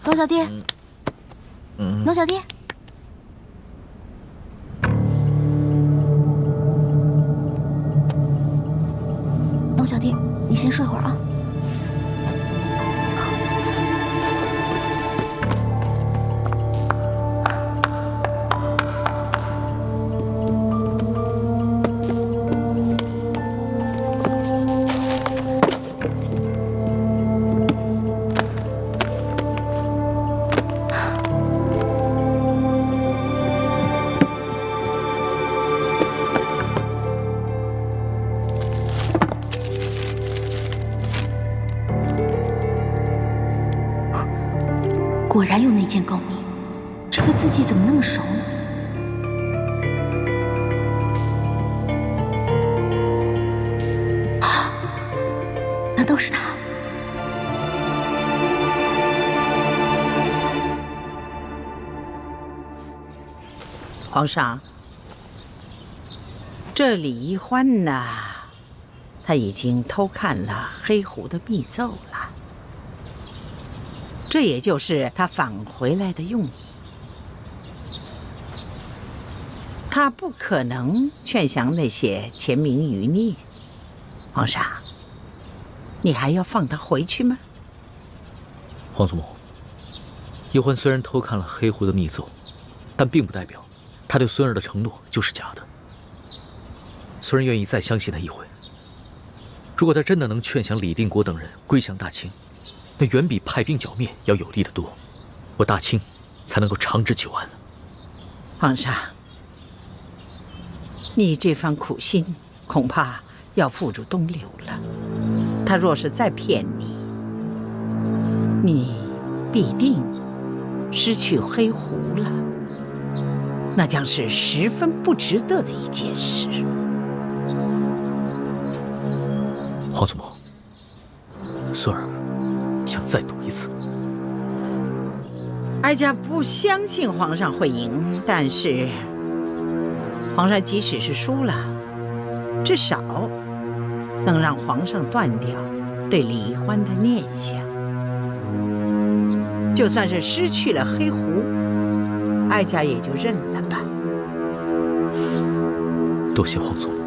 龙小弟，龙小弟，龙小弟，你先睡会儿啊。果然有内奸告密，这个字迹怎么那么熟呢？难道是他？皇上，这李一欢呢，他已经偷看了黑狐的密奏了。这也就是他返回来的用意。他不可能劝降那些潜民余孽。皇上，你还要放他回去吗？皇祖母，一欢虽然偷看了黑狐的密奏，但并不代表他对孙儿的承诺就是假的。孙儿愿意再相信他一回。如果他真的能劝降李定国等人归降大清，那远比派兵剿灭要有利得多，我大清才能够长治久安。皇上，你这番苦心恐怕要付诸东流了。他若是再骗你，你必定失去黑狐了，那将是十分不值得的一件事。皇祖母，孙儿想再赌一次。哀家不相信皇上会赢，但是皇上即使是输了，至少能让皇上断掉对李欢的念想。就算是失去了黑狐，哀家也就认了吧。多谢皇祖母。